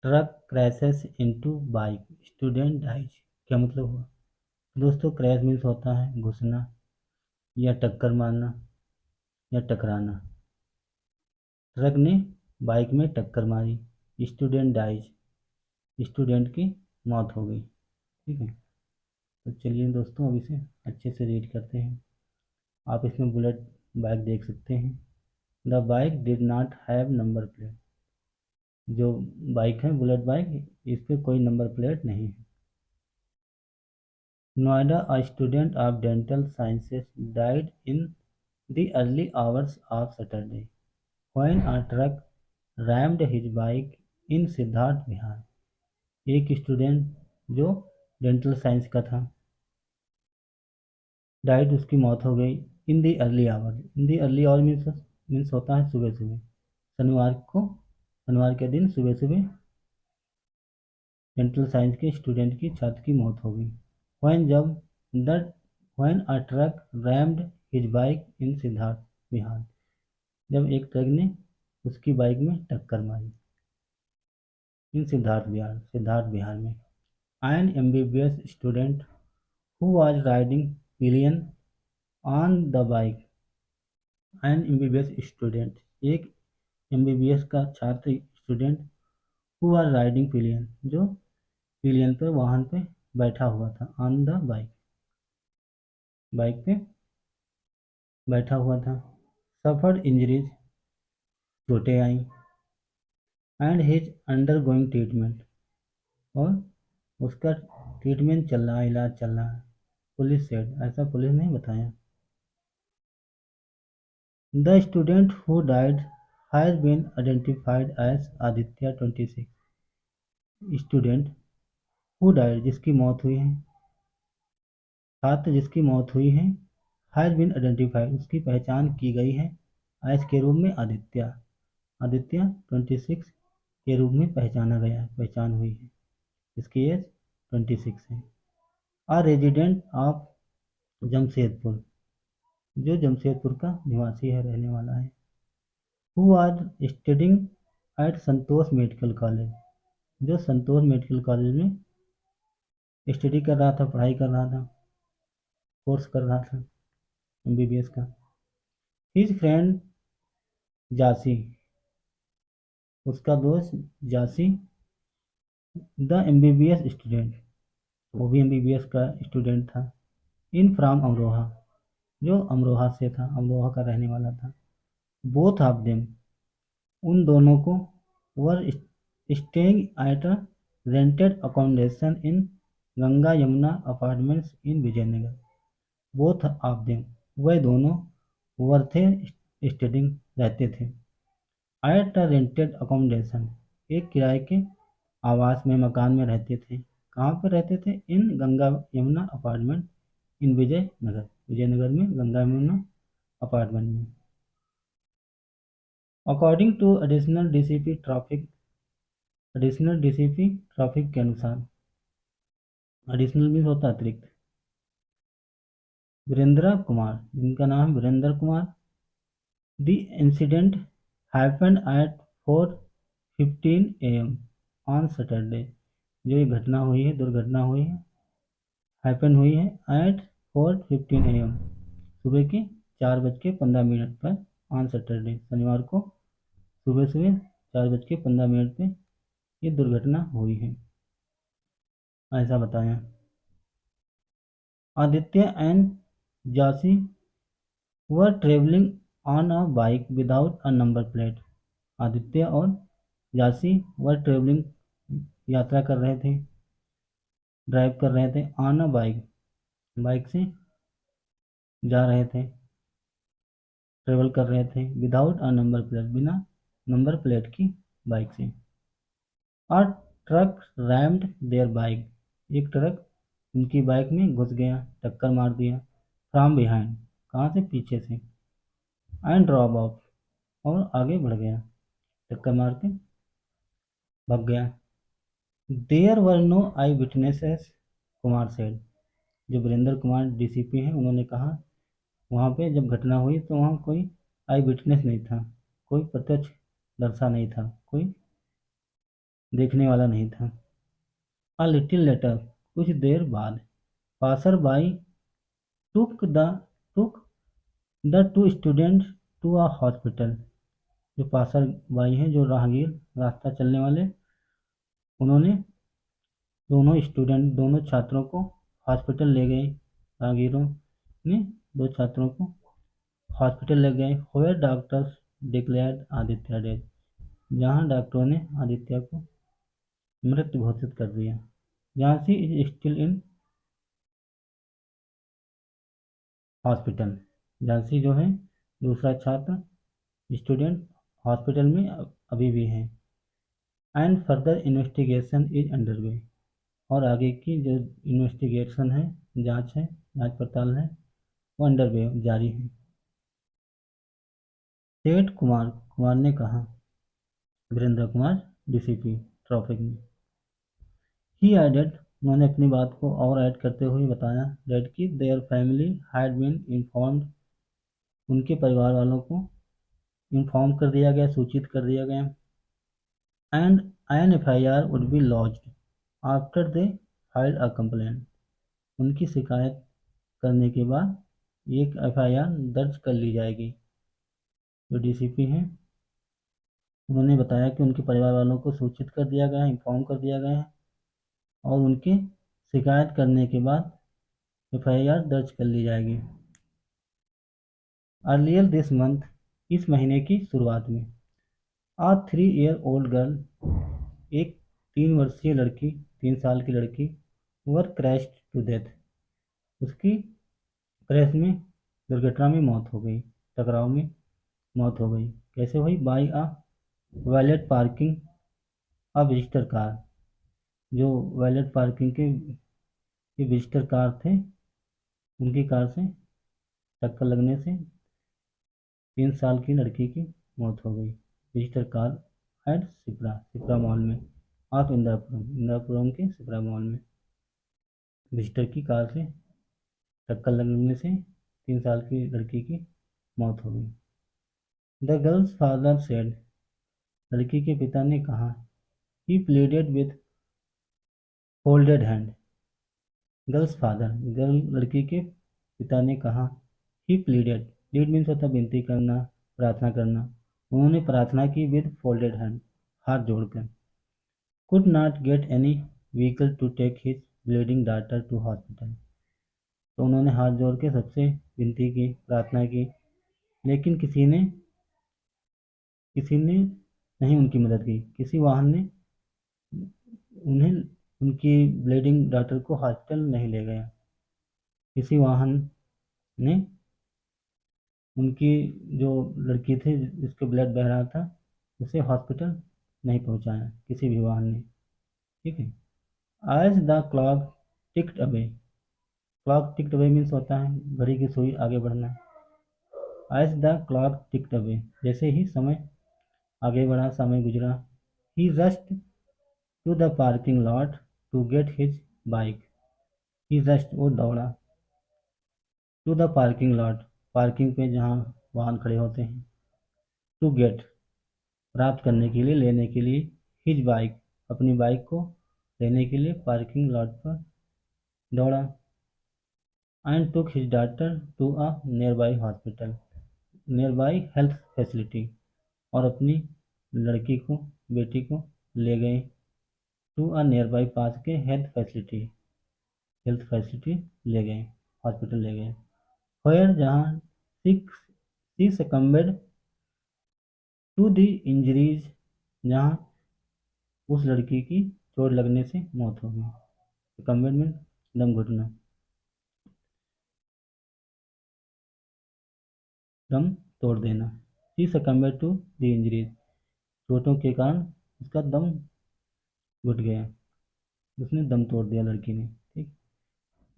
Truck crashes into bike, student dies. क्या मतलब हुआ दोस्तों? क्रैश मीन्स होता है घुसना या टक्कर मारना या टकराना। ट्रक ने बाइक में टक्कर मारी, स्टूडेंट डाइज, स्टूडेंट की मौत हो गई। ठीक है, तो चलिए दोस्तों अब इसे अच्छे से रीड करते हैं। आप इसमें बुलेट बाइक देख सकते हैं। The bike did not have number plate. जो बाइक है बुलेट बाइक, इस पर कोई नंबर प्लेट नहीं है। Noida, a student of dental sciences, died in the early hours of Saturday when a truck rammed his bike in Siddharth विहार। एक student जो dental science का था, डाइड उसकी मौत हो गई in the early hour. In the early hour means होता है सुबह सुबह। शनिवार के दिन सुबह सुबह डेंटल साइंस के स्टूडेंट की छात्र की मौत हो गई। When a truck rammed his bike in Siddharth विहार, जब एक ट्रक ने उसकी बाइक में टक्कर मारी। इन सिद्धार्थ विहार में। An MBBS student who was riding pillion on the bike। An MBBS student, एक MBBS का छात्र student, who was riding pillion, जो पिलियन पर वाहन पे बैठा हुआ था, ऑन द बाइक, बाइक पे बैठा हुआ था। सफर्ड इंजरीज, चोटें आई। And his undergoing treatment, और उसका ट्रीटमेंट चल रहा है, इलाज चल रहा है। पुलिस सेड, ऐसा पुलिस ने बताया। The student who died has been identified as Aditya 26। Student who died, जिसकी मौत हुई है, छात्र जिसकी मौत हुई है, हैज बीन आइडेंटिफाइड, उसकी पहचान की गई है, एज के रूप में आदित्य 26 के रूप में पहचाना गया है, पहचान हुई है। इसकी एज 26 है। आ रेजिडेंट ऑफ जमशेदपुर, जो जमशेदपुर का निवासी है, रहने वाला है। Who are studying at Santosh medical college, जो संतोष मेडिकल कॉलेज में स्टडी कर रहा था, पढ़ाई कर रहा था, कोर्स कर रहा था MBBS का। हिज फ्रेंड जासी, उसका दोस्त जासी, द MBBS स्टूडेंट, वो भी MBBS का स्टूडेंट था, इन फ्रॉम अमरोहा, जो अमरोहा से था, अमरोहा का रहने वाला था। बोथ ऑफ देम, उन दोनों को, were staying at a rented accommodation in Ganga Yamuna apartments in Vijaynagar. Both of them, वह दोनों, वर थे, स्टडिंग रहते थे, एट अ रेंटेड अकोमोडेशन, एक किराए के आवास में, मकान में रहते थे। कहाँ पर रहते थे? In Ganga Yamuna apartment in Vijaynagar, Vijaynagar में गंगा यमुना अपार्टमेंट में। According to additional DCP traffic, additional DCP traffic के अनुसार, एडिशनल मीन्स होता अतिरिक्त, वीरेंद्र कुमार, जिनका नाम Virendra Kumar, the incident happened at 4:15 AM on Saturday, जो ये घटना हुई है, दुर्घटना हुई है, हैपन हुई है एट 4:15 AM, सुबह के 4:15 पर, ऑन सैटरडे, शनिवार को सुबह सुबह 4:15 पे ये दुर्घटना हुई है, ऐसा बताया। Aditya and Jasi were travelling on a bike without a number plate. Aditya और जासी वर ट्रेवलिंग, यात्रा कर रहे थे, ड्राइव कर रहे थे, ऑन अ बाइक, बाइक से जा रहे थे, ट्रेवल कर रहे थे, विदाउट अ नंबर प्लेट, बिना नंबर प्लेट की बाइक से। अ ट्रक रैम्ड देयर बाइक, एक ट्रक उनकी बाइक में घुस गया, टक्कर मार दिया, फ्रॉम बिहाइंड, कहाँ से? पीछे से, एंड ड्रॉप ऑफ, और आगे बढ़ गया, टक्कर मार के भाग गया। There were no eye witnesses, Kumar said, जो वीरेंद्र कुमार DCP हैं, उन्होंने कहा वहाँ पे जब घटना हुई तो वहाँ कोई आई विटनेस नहीं था, कोई प्रत्यक्ष दर्शा नहीं था, कोई देखने वाला नहीं था। अ लिटिल लेटर, कुछ देर बाद, passer by took the took the two student to a hospital. जो पासर बाई हैं, जो राहगीर, रास्ता चलने वाले, उन्होंने दोनों छात्रों को हॉस्पिटल ले गए। राहगीरों ने दो छात्रों को हॉस्पिटल ले गए। Where doctors declared Aditya dead, जहां डॉक्टरों ने आदित्य को मृत घोषित कर दिया। Jhansi is still in hospital. Jhansi जो है, दूसरा छात्र, स्टूडेंट, हॉस्पिटल में अभी भी है। And further investigation is underway, और आगे की जो इन्वेस्टिगेशन है, जांच पड़ताल है, वो अंडरवे, जारी है। सेठ कुमार कुमार ने कहा, वीरेंद्र कुमार, डीसीपी ट्रैफिक में। ही एडेड, उन्होंने अपनी बात को और ऐड करते हुए बताया, दैट कि their family had been informed, उनके परिवार वालों को इन्फॉर्म कर दिया गया, सूचित कर दिया गया। And an FIR would be launched after they filed a complaint, उनकी शिकायत करने के बाद एक एफआईआर दर्ज कर ली जाएगी। जो डीसीपी हैं, उन्होंने बताया कि उनके परिवार वालों को सूचित कर दिया गया है, इन्फॉर्म कर दिया गया है, और उनकी शिकायत करने के बाद एफआईआर दर्ज कर ली जाएगी। अर्लियर दिस मंथ, इस महीने की शुरुआत में, आ 3 year old गर्ल, एक 3 वर्षीय लड़की, 3 साल की लड़की, वर क्रैश्ड टू डेथ, उसकी क्रैश में, दुर्घटना में मौत हो गई, टकराव में मौत हो गई। कैसे हुई? By a valet parking a visitor car, जो वैलेट पार्किंग के विजिटर कार थे, उनकी कार से टक्कर लगने से 3 साल की लड़की की मौत हो गई। Visitor car eight Shipra, Shipra mall में, ऑफ इंदिरापुरम के सिप्रा मॉल में विजिटर की कार से टक्कर लगने से 3 साल की लड़की की मौत हो गई। द गर्ल्स फादर सेड, लड़की के पिता ने कहा, he pleaded with folded hand. Girls father, लड़की के पिता ने कहा, ही प्लीडेड, प्लीड मीन्स होता विनती करना, प्रार्थना करना। उन्होंने प्रार्थना की विद फोल्डेड हैंड, हाथ जोड़कर। Could not get any vehicle to take his bleeding daughter to hospital, तो उन्होंने हाथ जोड़ के सबसे विनती की, प्रार्थना की, लेकिन किसी ने नहीं उनकी मदद की। किसी वाहन ने उन्हें, उनकी ब्लीडिंग डॉटर को हॉस्पिटल नहीं ले गया। किसी वाहन ने उनकी, जो लड़की थी जिसके ब्लड बह रहा था, उसे हॉस्पिटल नहीं पहुंचाया, किसी भी वाहन ने। ठीक है। As the clock ticked away, clock ticked away means होता है घड़ी की सुई आगे बढ़ना। As the clock ticked away, जैसे ही समय आगे बढ़ा, समय गुजरा। He rushed to the parking lot to get his bike, he rushed, वो दौड़ा, to the parking lot, parking पे जहाँ वाहन खड़े होते हैं, टू गेट, प्राप्त करने के लिए, लेने के लिए, हिज बाइक, अपनी बाइक को लेने के लिए पार्किंग लॉट पर दौड़ा। And took his daughter to a nearby hospital, nearby health facility, और अपनी लड़की को, बेटी को ले गए टू अ नियर बाई, पास के हेल्थ फैसिलिटी ले गए, हॉस्पिटल ले गए। वेयर, जहाँ सी सकम्बेड टू दी इंजरीज, जहाँ उस लड़की की चोट लगने से मौत हो गई। सकम्बेड में दम घुटना, दम तोड़ देना। सी सकम्बेड टू दी इंजरीज, चोटों के कारण उसका दम घुट गया, उसने दम तोड़ दिया लड़की ने। ठीक।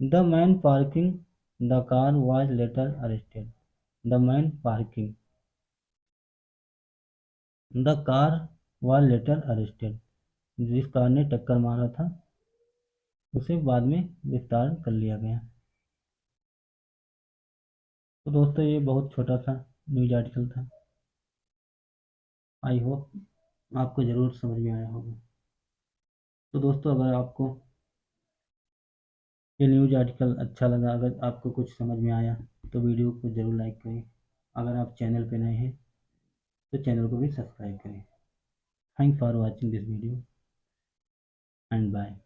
The man parking the car was later arrested, the man parking the car was later arrested, जिस कार ने टक्कर मारा था उसे बाद में गिरफ्तार कर लिया गया। तो दोस्तों, ये बहुत छोटा सा न्यूज आर्टिकल था। आई होप आपको ज़रूर समझ में आया होगा। तो दोस्तों, अगर आपको ये न्यूज़ आर्टिकल अच्छा लगा, अगर आपको कुछ समझ में आया, तो वीडियो को ज़रूर लाइक करें। अगर आप चैनल पे नए हैं तो चैनल को भी सब्सक्राइब करें। Thank for watching this video and bye.